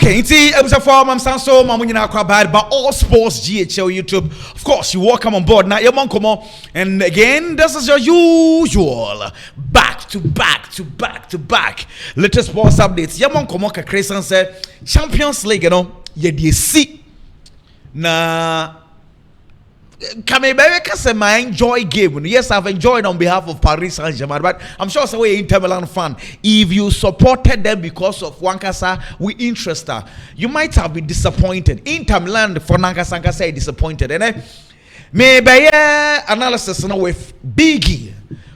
Okay, it's a form. I'm Sanso, Mamunina Kwabad, but all sports GHL YouTube. Of course, you're welcome on board. Now, you're and again, this is your usual back to back. Latest sports updates. Yamon Komoka Crescent said Champions League, you know, you see. Na I enjoy game. Yes, I've enjoyed on behalf of Paris Saint-Germain, but I'm sure some way Inter Milan fan. If you supported them because of Wankasa, we interested. You might have been disappointed. Inter Milan for Nankasa say disappointed. And maybe analysis now with Biggie.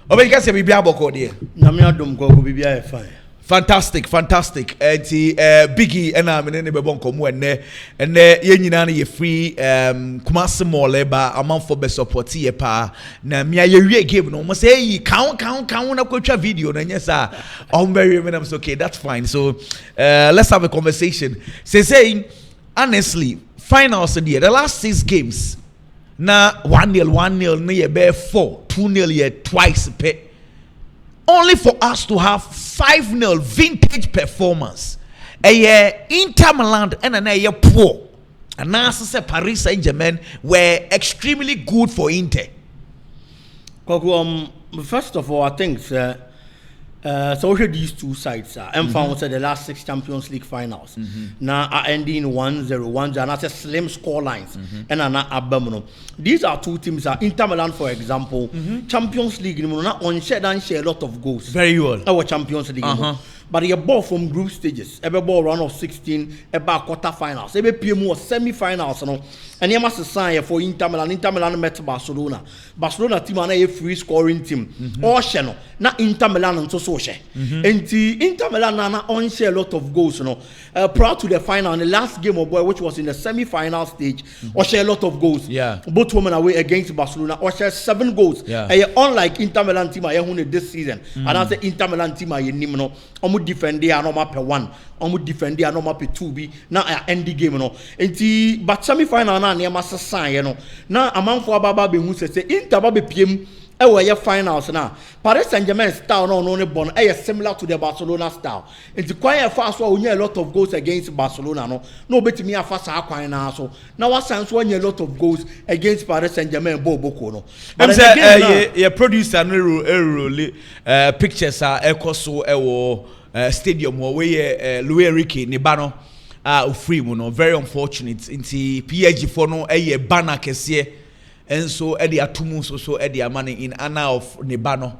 Obeka say bibi aboko there. Na me adom go bibi fine. Fantastic. Enti Biggie and I mean be bon komo and ye nyina na ye free Kumasi Mall ba amount for be support ye pa na me ye game no mo say yi count na kwatwa video na nyesa on very I'm okay, that's fine. So let's have a conversation. Saying honestly, finals in the last 6 games na 1-0 na ye be 4 2-0 ye twice pe. Only for us to have 5-0 vintage performance. Inter Milan and poor. And now say Paris Saint-Germain were extremely good for Inter. First of all, I think so these two sides and found the last 6 Champions League finals. Now are ending 1-0, and that's a slim score lines and an abdominal. These are two teams Inter Milan, for example, Champions League on share a lot of goals. Very well. Our Champions League. But you ball from group stages, every ball round of 16, about quarterfinals, every PMO semi-finals, and you must sign for Inter Milan. Inter Milan met Barcelona. Barcelona team are a free scoring team. Or channel, not Inter Milan and social. And the Inter Milan on share a lot of goals, prior to the final, and the last game of boy, which was in the semi-final stage, or share a lot of goals. Yeah. Both women away against Barcelona, or share 7 goals. Yeah. Unlike Inter Milan team, I this season, and I say Inter Milan team, I nimno. Defend they are no map 1, defend they are no map 2B. Now end the game, but semi-final na near master sign, now a man for Baba be who say Inter Baby PM. Your finals now. Paris Saint-Germain style no only born similar to the Barcelona style. It's quite a fast one. A lot of goals against Barcelona. No bet me a fast now. So now what sense when a lot of goals against Paris Saint-Germain Bobo no. I'm saying you produce a pictures are echo stadium where Louis Ricky Nibano are free mono. Very unfortunate. Into PSG for no a banner kesiye. And so Eddie Atumu so Eddie money in honor of Nibano.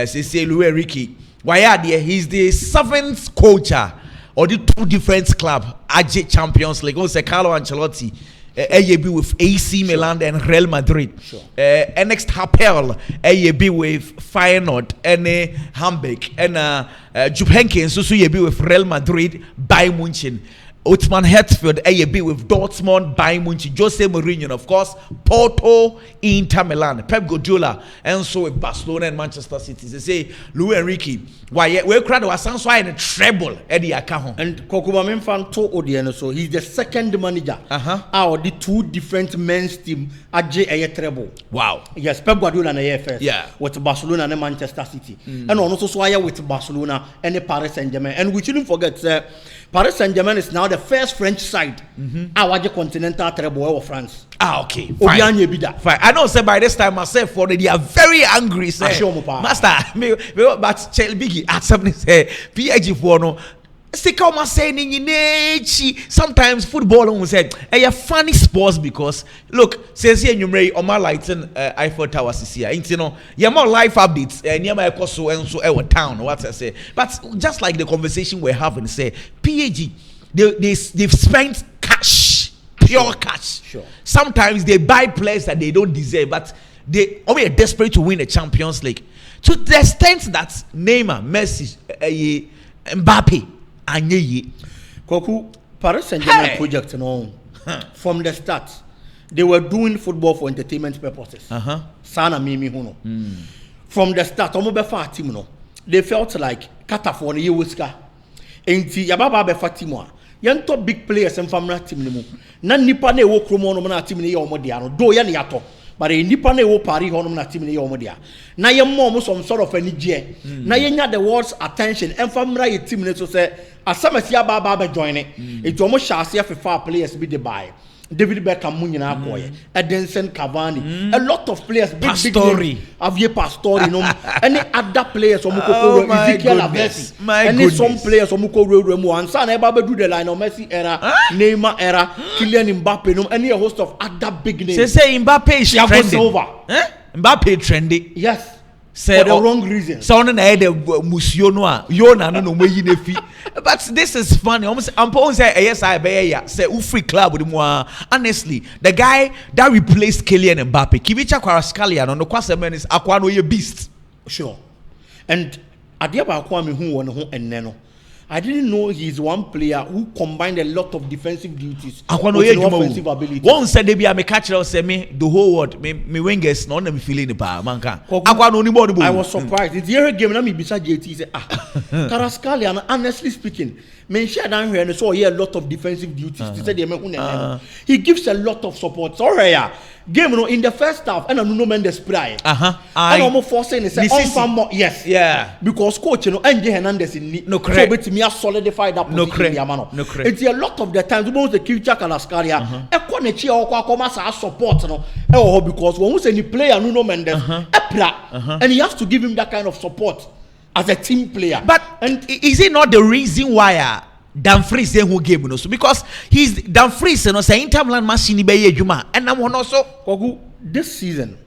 Say Louis Ricky. Why are there? He's the 7th coach or the 2 different club AJ Champions League. Also Carlo Ancelotti. AAB with AC Milan and Real Madrid. Sure. Next Hapoel AAB with Feyenoord and Hamburg and Jupp Heynckes so AAB with Real Madrid, Bayern Munich. Otman Hertzfeld AAB with Dortmund, Bayern Munich, Jose Mourinho, of course, Porto, Inter Milan, Pep Guardiola, and so with Barcelona and Manchester City. They say Luis Enrique, why we crowd was sounds why in a treble Eddie Akaho. And Kokuba fan to Odiano, so he's the 2nd manager. Out the 2 different men's team at J treble. Wow. Yes, Pep Guardiola and AFS. Yeah. With Barcelona and Manchester City. And also so with Barcelona and Paris Saint-Germain. And we shouldn't forget Paris Saint-Germain is now the first French side. Our continental treble of France. Okay. Fine. I know, say by this time myself, for they are very angry. Say, Master, but Biggie at something say PSG for no. Sometimes football will say a funny sports because look, says here you may on my lighting Eiffel Tower here. You know, you more live updates and you might so and so our town. What I say, but just like the conversation we're having, say PSG, they've spent cash, pure cash. Sure. Sometimes they buy players that they don't deserve, but they are desperate to win the Champions League to the extent that Neymar, Messi, Mbappe. Koku, Paris Saint-Germain project from the start, they were doing football for entertainment purposes. Sana Mimi Huno. From the start, they felt like Katafon Yewiska. Enti Yababa Befatimo. Yan top big players and family team. Nan Nipane wo Kromono team ni Omodiano. Do yan yato. but in nipa na wo Paris honom na team na ye omo dia na ye mo some sort of anigye na ye nya the world's attention emfamra ye team na so say asamasi aba be join it omo shase FIFA players be the buy David Beckham munyina akoye Edinson Cavani a lot of players big Pastore Javier Pastore any other players omukoko Ezekiel Abesi any some players omukoko remu ansa na eba do the line of Messi era Neymar era Kylian Mbappe any a host of other big names say Mbappe is trending Mbappe trendy yes say for the wrong reason so on na the musio no a yo na no mo yi na fi but this is funny almost I'm say yes I be ya say u free club with mo honestly the guy that replaced Kylian Mbappe Kivicha Kvaratskhelia no kwase menis akwa no ye beast sure and adia ba akwa me hu won ho enne no I didn't know he's one player who combined a lot of defensive duties with offensive ability. One said they be a me catch say me the whole world me wingers no me feeling the power manka. I was surprised. It's here game na me bisa JT say Kvaratskhelia honestly speaking men share down here and so he a lot of defensive duties. He said he gives a lot of support. Sorry game no in the first half and no Mendes spray. And almost forcing say yes. Yeah. Because coach NJ Hernandez in no correct. Me solidify that position no it's a lot of the times most the Kivicha Kvaratskhelia econechi okwa sa support no because when we say the player Nuno Mendes and he has to give him that kind of support as a team player but and is it not the reason why Dumfries who game no so because he's Dumfries no say Inter Milan machine be adwuma and am one also this season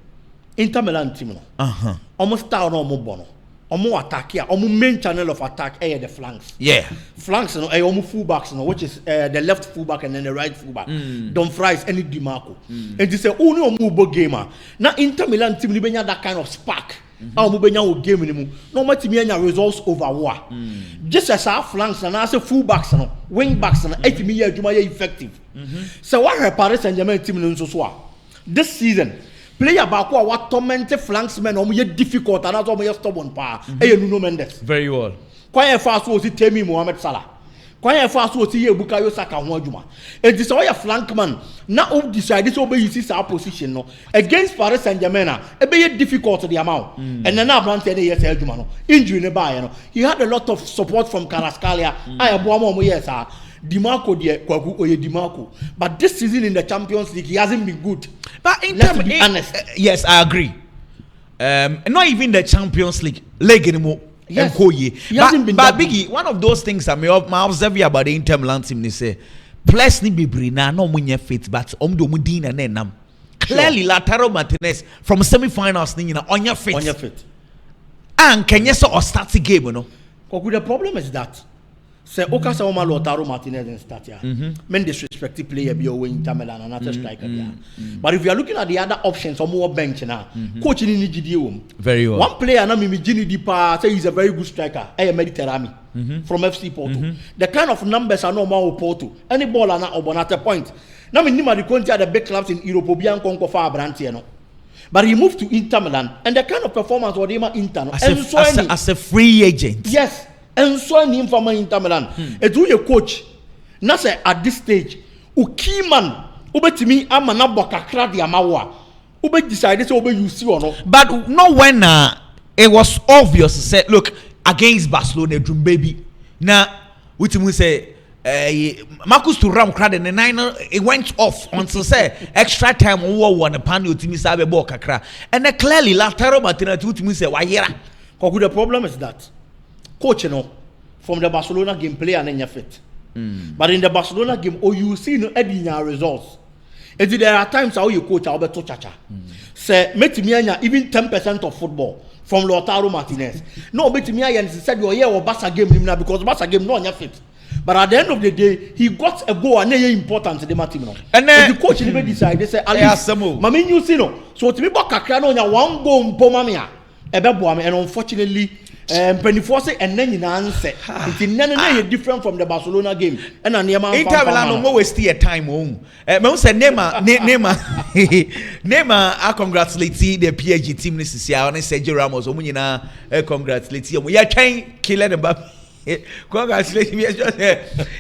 Inter Milan team no almost start no mo bono omo attack here omo main channel of attack the flanks flanks no omo fullbacks no which is the left fullback and then the right fullback Dumfries any Di Marco and they say only omo bo gamer na Inter Milan team ni benya that kind of spark omo benya wo game ni mu no ma team anya results over war just as our flanks and as fullbacks no wing backs no etimi ye adwuma ye effective so what her Paris Saint-Germain team no so this season player back who are tormented flanksmen or difficult and that's all stubborn pa Nuno Mendes very well quite fast was it Temi Mohamed Salah quite fast was it Bukayo Saka ho adwuma it is all your flankman now who decide this obey his position no against Paris Saint-Germain e be difficult the amount and then now brand say yes adwuma no injury ne ba no he had a lot of support from Kvaratskhelia ayaboa mo yes Di Marco Kwaku oye Di Marco but this season in the Champions League he hasn't been good but in let's be honest yes I agree not even the Champions League anymore yes he hasn't been but Biggie one of those things I observe about the Inter Milan team they say plus ni bibri na no munye fit but do din na nam clearly Lautaro Martinez from semi-finals ni na onya fit and can yes or start the game no the problem is that say oka say Omar Lautaro Martinez in start here men disrespect player be away in Milan and not a striker but if you are looking at the other options on more bench now coach ni gidi very well one player na me Gini Dipa say he's a very good striker Mediterranean from FC Porto the kind of numbers are normal Porto any ball na obonate point na me nima the country at the big clubs in Europe obian konko fa abrante no but he moved to Inter Milan and the kind of performance what him Inter as a free agent yes and so any informer Inter Milan do your coach na say at this stage o key man obetimi ama na bokakra de amawa obe decide say obe use or no but not when it was obvious say look against Barcelona drum baby na wetin say Marcus Thuram crowd in the nine it went off until say extra time on the panel timi sabe ball kakra and then clearly Lautaro Martinez wetin say wayera because the problem is that coach from the Barcelona game player and fit but in the Barcelona game you see no edinya results and there are times how you coach Alberto Chacha say make me even 10% of football from Lautaro Martinez no make me and said you here or Barca game because Barca game no fit but at the end of the day he got a goal and they important to the team and then the coach even decide they say Alice mami you see no so to me kakra no nya one goal mpomamia ebeboa me and unfortunately Penny say and then you answer it's different from the Barcelona game and Inter Milan no waste your time home me say Neymar I congratulate the PSG team this year and Sergio Ramos omo nyina congratulate you ya twen Kylian Mbappe Congratulations. Yes, just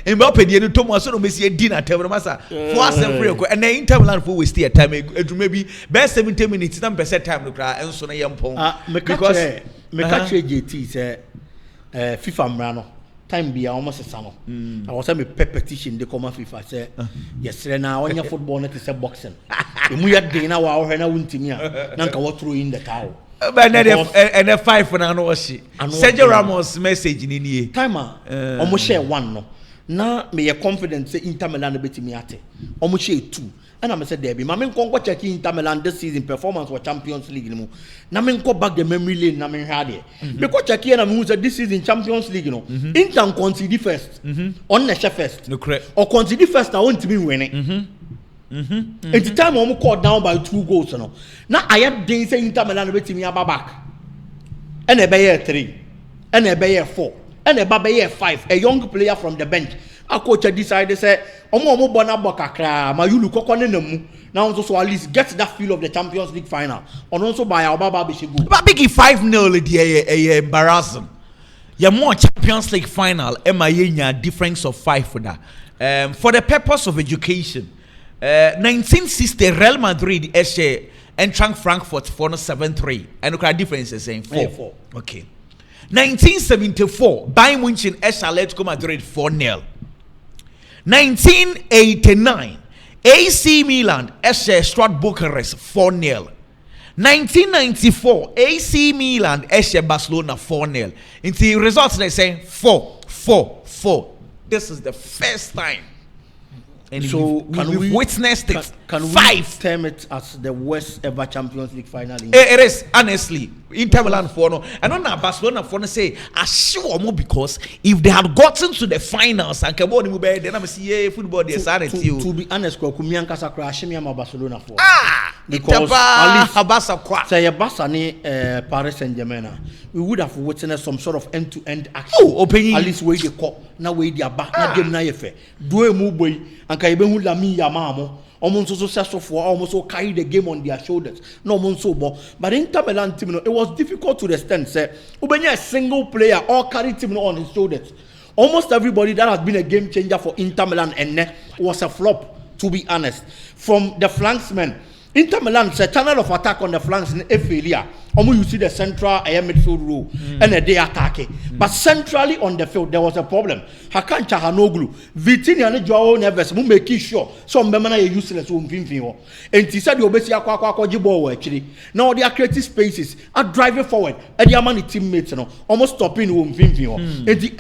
Mbappe dey no Thomas so no be see dinner table masa. For us free and then Inter Milan for we stay a time maybe best 70 minutes na percent time no kra enso na yempon. Because me catch JT say FIFA mra no time be almost sano. I was say me petition the common FIFA say yes na onya football na say boxing. Emu ya dey na wa ohwe na wuntimi a na nka what throw in the towel. But and a 5 for no she. Sergio Ramos message ni nie. Time almost share 1 no. Na me confident say Inter Milan betimi ate. Almost share 2. And I said, Debbie, Mamma Congo check Inter Milan this season performance for Champions League. Now, I go back the memory lane. I had it because check here and this season Champions League. Inter concede first on the first, or concede first. I want to be winning. At the time, I'm caught down by 2 goals. Now, I have days say Inter Milan bet me back, and a Bayer 3, and a Bayer 4, and a Bayer 5, a young player from the bench. A coach decided say, "Omo bona bokakra, ma yulu kokone nemu." Now also at least get that feel of the Champions League final. And also by our Baba Bishigu. But big 5-0 the embarrassing. Yeah, more Champions League final. Emma difference of 5 for that. For the purpose of education, 1960 Real Madrid Eintracht Frankfurt 4-7-3. And look at difference is saying 4. Okay. 1974 Bayern Munich Atletico Madrid 4-0. 1989 AC Milan Stuttgart Bucharest 4-0. 1994 AC Milan Barcelona 4-0. In the results they say 4-4-4. This is the first time. And so we've witnessed it. Can 5 we term it as the worst ever Champions League final? It is, honestly. Inter Milan for no. I don't know Barcelona for no say assure more because if they had gotten to the finals and came on then I'm see football they started to be honest, Kumian Casa crash me Barcelona for. Because at least Habasa kwa. Say Barca ni Paris Saint-Germain. We would have witnessed some sort of end-to-end action. Oh, opening. At least where they call now where they are back na game na yefe. Doue move boy and ka ibe hu Lamine Yamamo. Almost so successful, almost so carry the game on their shoulders. No almost so but Inter Milan team, it was difficult to the extent. Say, Ubenya a single player all carry team on his shoulders. Almost everybody that has been a game changer for Inter Milan and was a flop. To be honest, from the flanksmen, Inter Milan a channel of attack on the flanks in a failure. You see the central midfield role and they attack it. But centrally on the field, there was a problem. Hakan Chahanoglu, Vitinha and Joao Neves, who make sure some men are useless. And he said, you basically actually. Now they are creating spaces, are driving forward, and their many teammates almost stopping and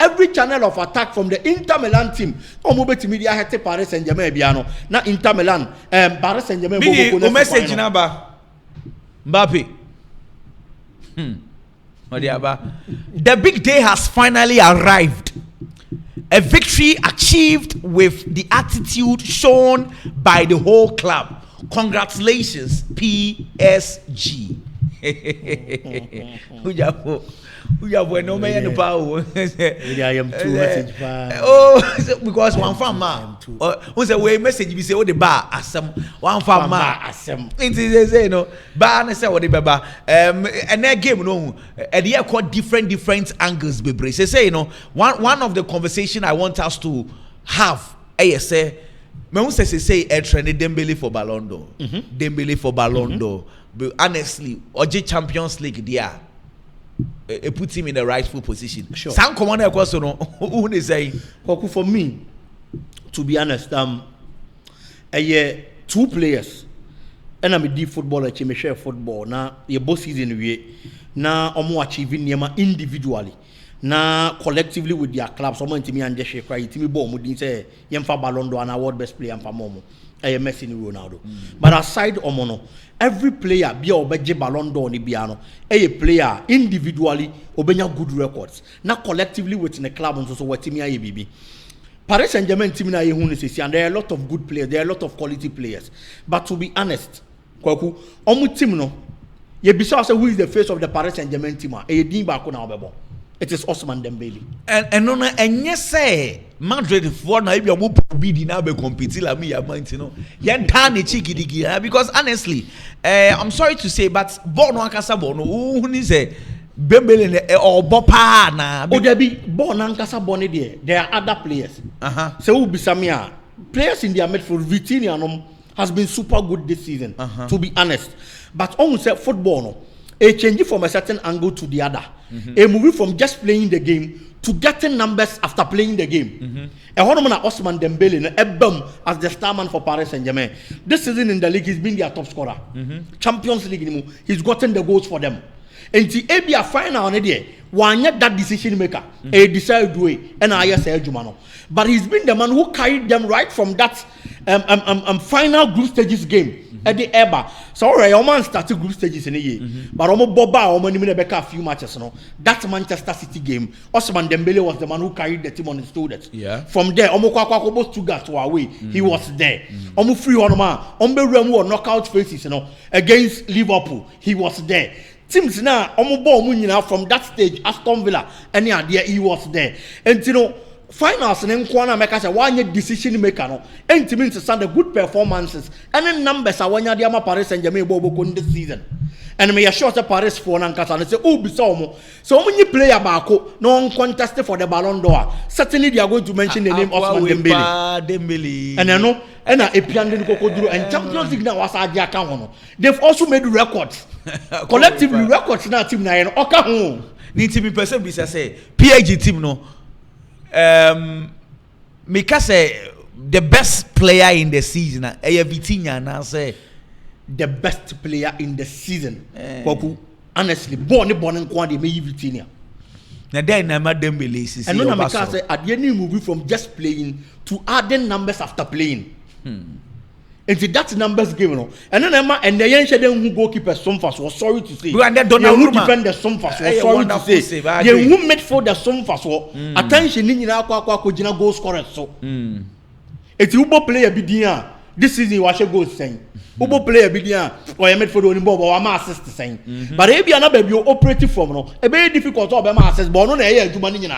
every channel of attack from the Inter Milan team, almost media had Paris Saint-Germain. Now Inter Milan, Paris Saint-Germain, message Mbappe. The big day has finally arrived. A victory achieved with the attitude shown by the whole club. Congratulations, PSG. We have no man in the power. Oh, because one farmer was a way message. You say, oh, the bar, some one farmer, some. It say, no, bar, and say, what the baba, and that game, no, and they called different angles, baby. Say, one of the conversation I want us to have, I say, me say, trend Dembele for Balon d'Or, Dembele for Balon d'Or, but honestly, OJ Champions League, there. It puts him in the rightful position. Sure. Some commander question who they say. For me, to be honest, two players, and I'm a deep footballer, I share football. Now, your both season we now I'm achieving Nema individually. Now collectively with their clubs, someone to me and just cry to me bomb would say Yemfa Balon d'Or and award best player and Momo. I am Messi and Ronaldo. But aside Omono, every player be obeje Balon d'Or ni biano. A player individually obenya good records. Now collectively within the club and so what team ya BB. Paris Saint-Germain team na yehun and there are a lot of good players, there are a lot of quality players. But to be honest, Kwaku, omu team no, ye bisa say who is the face of the Paris Saint-Germain team? E din ba ko na obebo. It is Osman Dembele. And no, and yes, say Madrid for now, if you are be now be compete la me your yan tani cheeky digi because honestly, I'm sorry to say, but Bono Akasa Bono, who is Dembele or Bopa na. Oh, there be born and Casa Bonnie there. There are other players. So who be Samia? Players in their midfield, Vitinha has been super good this season, to be honest. But on say football, no, a change from a certain angle to the other. A moving from just playing the game to getting numbers after playing the game. A Honorman Osman Dembele, Ebam as the star man for Paris Saint-Germain. This season in the league, he's been their top scorer. Champions League, he's gotten the goals for them. And the ABA final on the one yet that decision maker, a decide Doue, and I say Jumano. But he's been the man who carried them right from that final group stages game. At the EBA. So alright, man started group stages in a year. But Boba a few matches. No, that Manchester City game, Osman Dembele was the man who carried the team on his shoulders. Yeah. From there, Omo Stuttgart to away, he was there. Omo free Remu knockout phases, against Liverpool, he was there. Teams now, from that stage, Aston Villa, any idea he was there. And finals and Nkwana make us a one decision maker. No, and to mean to stand the good performances and then numbers are one year the Paris Saint-Germain Bobo this season. And may assure the Paris for Nankasa and say, oh, Bisomo. So when you play a Bako, no one contested for the Balon d'Or. Certainly they are going to mention the name of Dembele. And I know, and a Piandin Kokodru and Champions League now was a Diakahono. They've also made records. Collectively records in our team now. Okay, need to be person be say PAG team no. Because the best player in the season, Vitinha now say the best player in the season. Honestly, born and quantity may Vitinha. Now then, I'm Dembele. And when I say at the end, movie from just playing to adding numbers after playing. And that numbers given, and then and the young who goalkeeper Somfas was sorry to say. And then who defend the Somfas was sorry to say. They who made for the Somfas attention in Aqua goal scorer. So it's Ubo player Bidia. This season was a goal saying. Ubo player Bidia or I made for the Bobo or my assist saying. But if you are not baby operative form, a very difficult job, my assist, but on a year to money.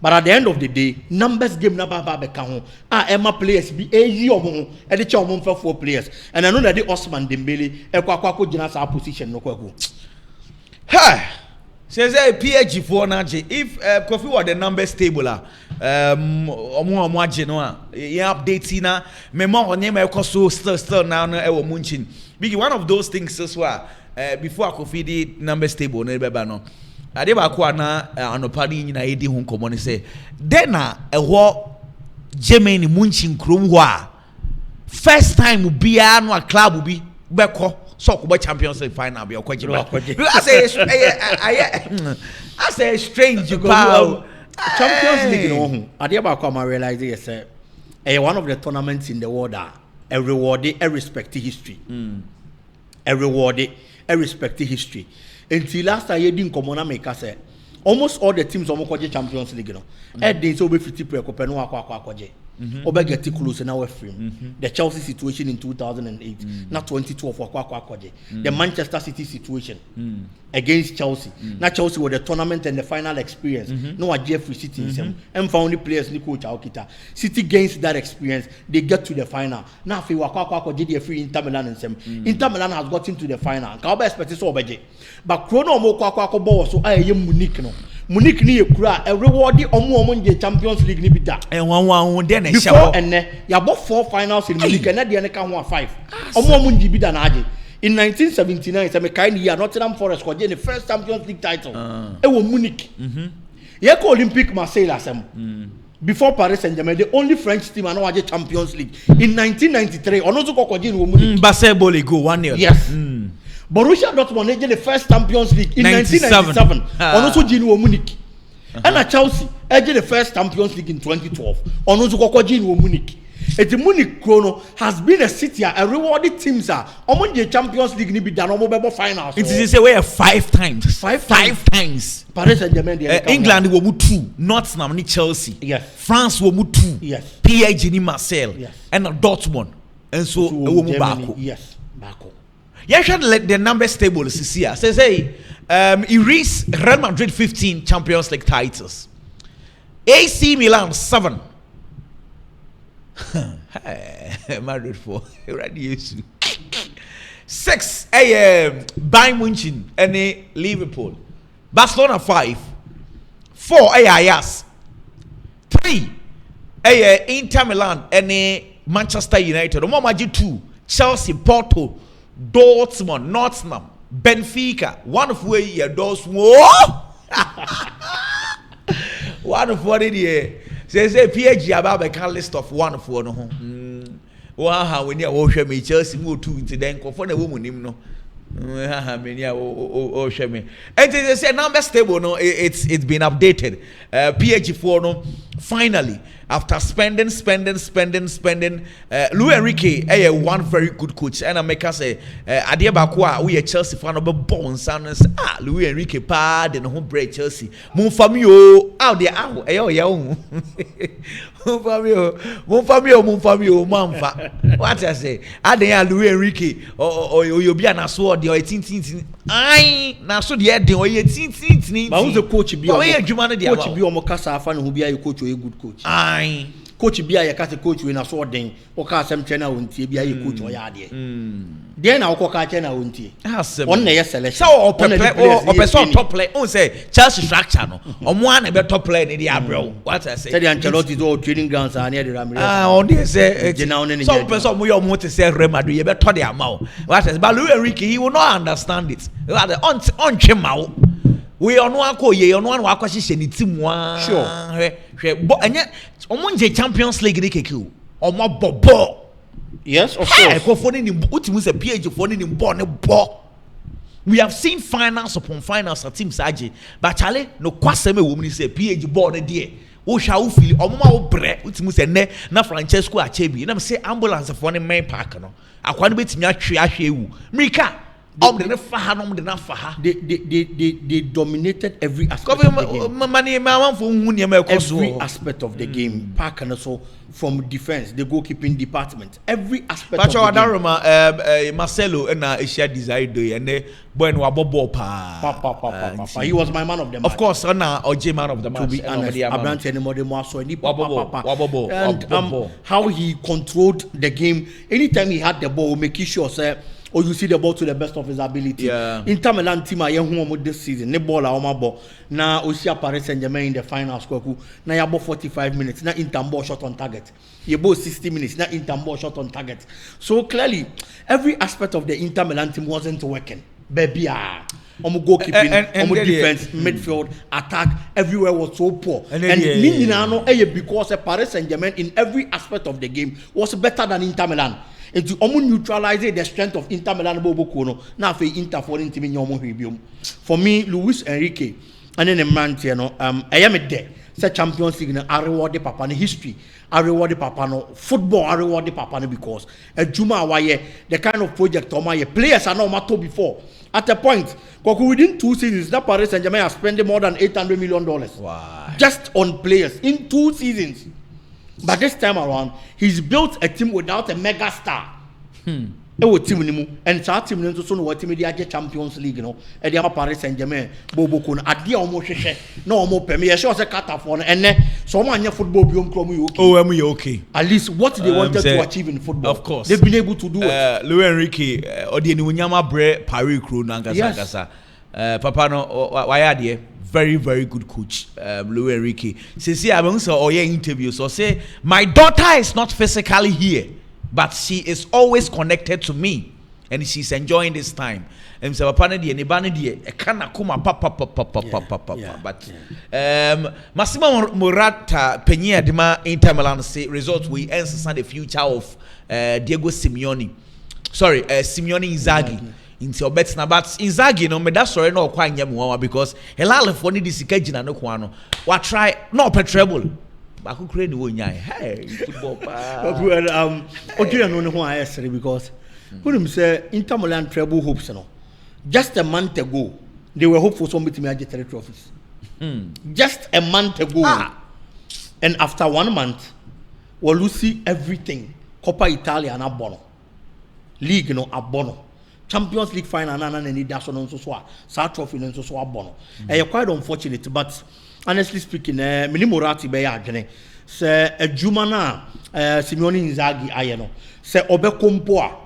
But at the end of the day, numbers game na baba beka Emma players be easy omo e de cha omo for 4 players. And I know that the Osman Dembele e kwa gina sa position no kwaku. Ha. Says PH for na je if Kofi were the numbers table omo agye no a e update na me mo onye me so still now no e wo munchin. Big one of those things as well before Kofi the numbers table no beba no. Ade ba ko na anopani nyina edi hu nkomo ne se den na eho Germany munchin krom ho a first time bia no a club bi beko so ko Champions League final bi okwaje I say strange Champions League no hu ade ba ko ma realize yes one of the tournaments in the world that a rewarded a respected history a rewarded a respected history. Until last year, didn't come on make us say almost all the teams almost got Champions League. No, they so be 50 per couple no akwa Oba get close now we frame. The Chelsea situation in 2008, not 2012 akwa. The Manchester City situation against Chelsea. Now Chelsea were the tournament and the final experience. No a Jeffrey City and found the players ni coach Aokita. City gains that experience, they get to the final. Now if akwa did free Inter Milan and some. Inter Milan has gotten to the final. Can be expected so obeje. But Chrono mo akwa ball so Munich no. Munich ni ekura a reward omo the Champions League ni bi da. And one then before and you have 4 finals in Munich and the can 5. Omo bi da na age. In 1979, some kind year Nottingham Forest got the first Champions League title. It was Munich. Yeah, Olympic Marseille asem. Before Paris Saint-Germain, the only French team I know had Champions League. In 1993, Onozu Kokodin was Munich. Basketball go 1 year. Yes. Borussia Dortmund had the first Champions League in 1997. Onozu Jin was Munich. And Chelsea had the first Champions League in 2012. Onozu Kokodin was Munich. The Munich Chrono has been a city, a rewarded teams are among the Champions League ni be done over finals. It is a way 5 times. 5 times. Paris Saint-Germain England will move 2, Nottingham ni Chelsea. Yes. France will move 2. Yes. PSG ni Marseille. Yes. And Dortmund. And so will move back. Yes. Back. You should let the numbers table see. Says erase Real Madrid 15 Champions League titles. AC Milan 7. Madrid 4. 6 Bayern Munich and Liverpool. Barcelona 5. 4 Ajax. 3 Inter Milan and Manchester United. Omo 2 Chelsea, Porto, Dortmund, Nottingham, Benfica. One of where you those one of what it is. Say PSG about a list of one of one. Wow, when you watch me, Chelsea move to then for the woman him no. Oh, shame. And they say number stable. No, it's been updated. PSG4 no. Finally, after spending. Luis Enrique, one very good coach, and I make us say, Adiabakwa, we a Chelsea fan of bones, and Luis Enrique pad and home break Chelsea. Monfamio out there, Monfamio, Mamfa. What I say? Adia Luis Enrique or you be an asword, or 18. I now so the head, or 18. But who's the coach? Be a humanity. Coach be Omokasa fan who be a coach or a good coach. Aye. Coach be a coach when a sword then, or Casam Chena won't be a coach or yard. Then I'll cock Chena won't he? On the selection. So, or person top play, oh, say Chelsea structure no. On one about top play in the Abro. What I say, the Ancelotti's all training grounds are near the Ramirez. On this say, some person we are more to say Remadu, you better tell them out. What is Balu Enrique, he will not understand it. Rather on Chemau. We are no one ye on one wakwashi ni team one. Sure. But and yet on Champions League they kill. On my bobo. Yes, of course. Go for him what was a PhD for him born ball. We have seen finals upon finals at Team Saji. But Charlie, no kwaseme woman say PhD born a dear. O shall feel o mama o bre what mu say ne na Francesco Achebi. Na say ambulance for the main park no. Akwa no betimi atwe ahwewu. Mrika they dominated every aspect of the game. Every aspect of the game. Park and also from defense, the goalkeeping department, every aspect of the game. Marcelo and Asia desire do and boy no abobo pa. He was my man of the match. Of course, na OJ man of the match. To be honest, Abrante anymore the more so any and how he controlled the game. Anytime he had the ball, making sure say or you see the ball to the best of his ability. Yeah. Inter Milan team are home this season. Ne ball our ball. Now Osia Paris Saint-Germain in the final score. Now you ball 45 minutes. Now Inter ball shot on target. You ball 60 minutes. Now Inter ball shot on target. So clearly, every aspect of the Inter Milan team wasn't working. Baby, goalkeeping, defense, midfield, attack, everywhere was so poor. And because Paris Saint-Germain in every aspect of the game was better than Inter Milan. And to neutralize the strength of Inter Milan Bobokono, now for Inter for Inter. For me, Luis Enrique, and then a man, I am a day. Say Champions League, I reward the Papa no history. I reward the Papa no football. I reward the Papa no because a Juma waye the kind of project my players are not matter before. At a point, within 2 seasons, that Paris Saint-Germain has spent more than $800 million. Wow. Just on players in 2 seasons. But this time around, he's built a team without a mega star. Team and our team also know what team they are Champions League, and they are Paris Saint-Germain, Bobo Kun, Adia almost no more premier, sure a cut off one, and someone your football beyond Chromo. Oh, am we okay? At least what they wanted to achieve in football. Of course. They've been able to do it. Luis Enrique, or the Nyama Bre, Paris Crew, Nangasa. Papa no, why are they? Very, very good coach, Luis Enrique. See, I'm also all your interviews. So say, my daughter is not physically here, but she is always connected to me, and she's enjoying this time. And so, Papa, a kana kuma papa. But Massimo Morata, Peña Dima, Inter Milan say results we answer the future of Diego Simeone. Sorry, Simeone Inzaghi. Into bets na but Inzaghi no me that story no kwa nyam because helal for ni disika gina no kwa no wa try no petrol ba ku kure ni wo nyai hey football pa okay no ho ayesere because when say Inter Milan treble hopes no just a month ago they were hopeful somebody to get 3 trophies just a month ago and after 1 month we lose everything. Coppa Italia na bono league no abono Champions League final and any dash on so trophy and so abono. Quite unfortunate, but honestly speaking, Mini Morati be agene. Se Jumana Simeone Inzaghi ayeno. Se Obe Kompoa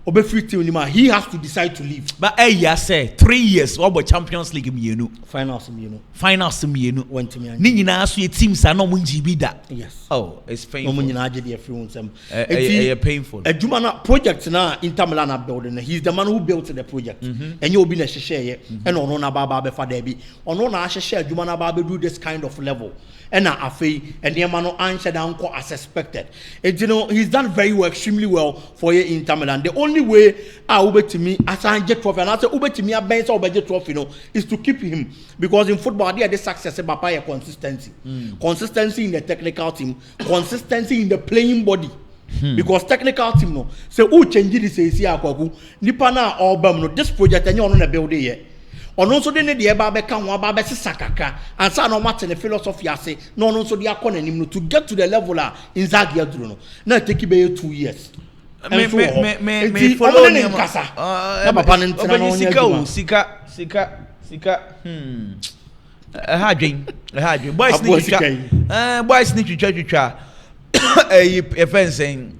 obe free team ni ma he has to decide to leave. But I say 3 years what Champions League mienu. Finals mienu. Finals mienu. Went to me. Ni nyina so teams are no munji bi da. Yes. Oh, it's painful. No nyina age dey free unsem. It's painful. Adwuma na project na Inter Milan are building. He's the man who built the project. Enye obi na hyehyɛ ye. And ono na ba be fa da bi. Ono na hyehyɛ adwuma na ba be do this kind of level. And afei and the man no answer down as expected. And you know he's done very well, extremely well for you in Inter Milan. The only way I will to me as I get trophy and I say Ube to me a bench or budget trophy is to keep him because in football there the success about consistency. Consistency in the technical team, consistency in the playing body. Because technical team no say who change this say akwaku nipa na obam no this project and you on na build here. Ono nso de ne de eba be ka ho aba be sisakaka ansa na mate ne philosophy ase no ono nso de akọ nanim no to get to the level a Inzaghi aduru no na take be 2 years me follow ni kasa na papa ne ntena no nya sika hadwen boys ni twitwa fencing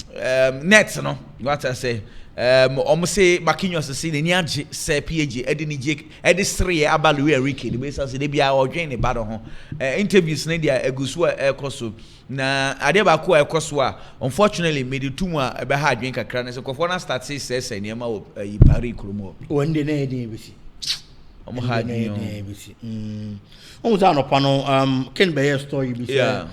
net no what I say say Marquinhos say the niage say PG Edini Jake Edisri Abalu Ricky the base say they be our join the battle ho interviews na dia egusu ekoso na ade ba ko ekoso a unfortunately made the two more be ha adwen kakra na say kofo na start say niam wo Paris kromo one day na edin ebisi omo ha adwen ebisi omo za no pa no ken be story bi say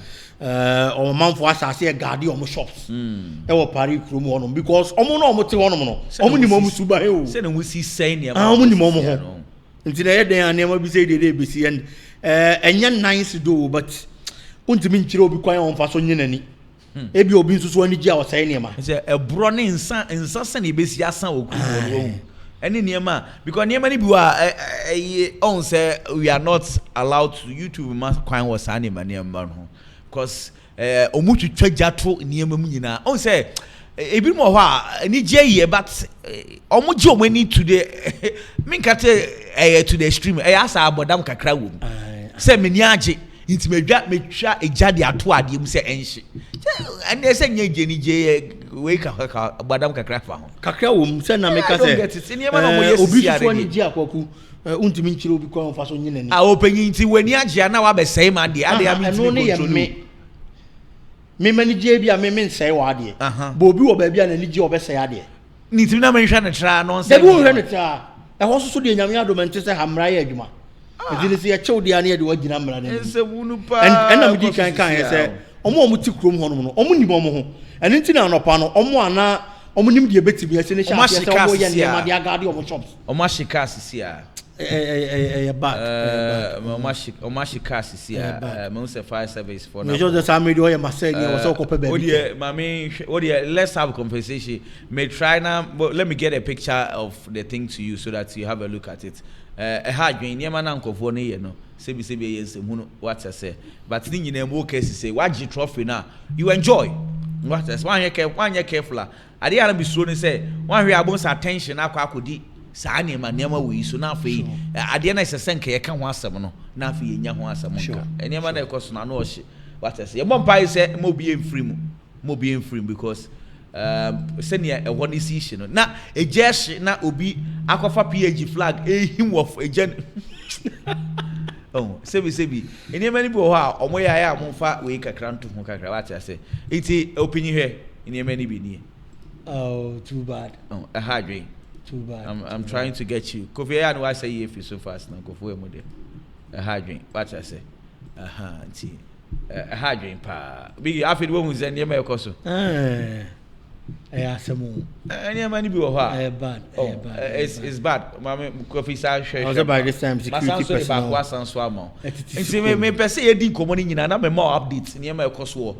or man for asase e guard your shops e wo Paris krom wono because omo no omo te wono no omo ni momu suba he o say na we see say ne omo ni momu ho nti na ye den anema bi say dey be see and enya nice do but untimi nchire obi kwan on fa so nye nani e bi obi nsusu ani gia o say ne ma say e bro ne nsa se ne be si asan okuru wo any niema because niema ni bi wa on say we are not allowed to YouTube ma kwan was anima niema no because omutu twajato niema mu nyina on say ebi mo ho a ni je ye but omuji omani to the minkate to the stream asa abodam kakra wo say me ni age intimedwa metwa ejade ato ade mu say enhye and say nye ni je we ka abodam kakra fa ho kakra wo say na meka say niema na mo yes obi so ni je akwaku untimi nchire obi kwa fa so nyina ni openyi nti wani age na wa be say ma de ade am control me mani je bia me nsai wa de bo obi wo ba bia na ni je obesai ade ni timi na menhwa ne tra no nse de wo hwe ne tra e ho so de nyame adomante se hamra ya adwuma e de se ya chew de ane de wagina mra ne nse wunu pa en na me di kan ye se omo ti krom ho no omo ni omo ho ene nti na anopa no omo ana omo nim de betimi ase ne sha se omo ye ne ma de agade omo shops omo ashika sisia Omashika sisia me say fire service for now. Just the media or Marseille was so copy baby. Let's have a conversation. May try now, but let me get a picture of the thing to you so that you have a look at it. Hard when niema na nkofo ne ye no. Sebi yes what I say. But ni nyina mo case say what you trophy now. You enjoy. What I say one year careful. Ade ara bi so ne say one hwe abon attention akodi saa niema we so na afei ade na isese nka ye ka ho asem no na afei ye nya ho asem nka niema na ekoso na no ohye what I say ye bompa say mo bi enfree because senior e woni si hye no na eje na obi akofa PG flag him of eje oh sebi niema ni bi ho a omo ya amfa we kakra nto ho kakra what I say iti opinion here niema ni bi ni oh too bad oh a hard way. Too bad. I'm trying to get you. Kofi and why say if you so fast now Kofi mo dey. A hard drink. What I say? Nti. A hard drink pa. Big afid wo mu zen niema ekoso. Asemu. Niema ni bi wo ha. Bad. It's bad. Mama Kofi sa hwe. Also by this time security personnel. Ba kwa sanso ama. Nti me pese ye di komo ni nyina na me more update niema ekoso.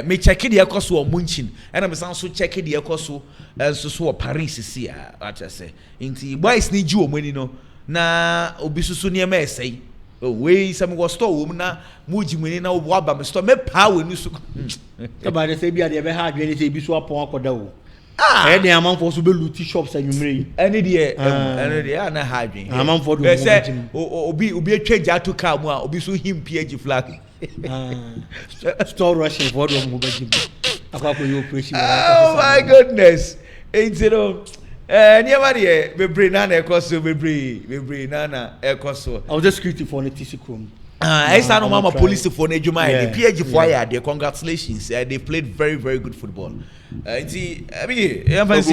Me check the ekoso munchin. And me sanso check the ekoso so Paris si what I say. Nti boys ni ji omani no na obi susu niema esai. We some was store wo na muji mani na wo aba me store me pa we ni so. About the say bia de be hard when say bi so apon akoda wo. E dey amanfo so be luti shops anwumre. Any dey na hard when. Amanfo do obi atwa ja to car mu a obi so him PG flag. Store rushing for do mo ba jim. Akwa ko yo operation. Oh my goodness. It's Never the bebre na ekoso bebre na ekoso. I was just security for the TC Chrome. I said no mama police for Nejuma and the PG for yeah. there. Congratulations. They played very very good football. See, I mean, you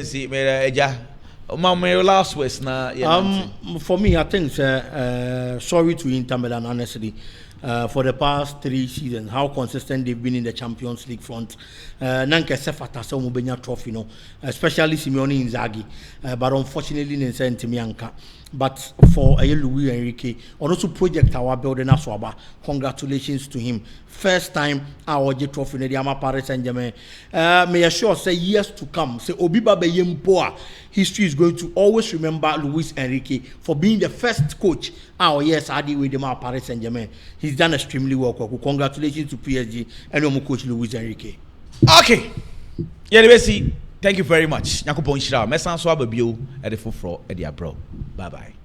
see, my last words now. For me, I think sorry to Inter Milan honestly. For the past 3 seasons, how consistent they've been in the Champions League front. Nanke sefata se umubenya trophy no, especially Simeone Inzaghi. But unfortunately, Nense Ntimianka. But for Louis Enrique, on also project our building Aswaba. Congratulations to him. First time our trophy in the Ama Paris Saint-Germain. May assure say years to come. Say Obiba Beyempoa. History is going to always remember Luis Enrique for being the first coach. Yes, I did with them at Paris Saint-Germain. He's done extremely well. Congratulations to PSG and your coach Luis Enrique. Okay. Yeah, let's see. Thank you very much. Nyakupon Shira. Mesan so ababio at the full at the abroad. Bye bye.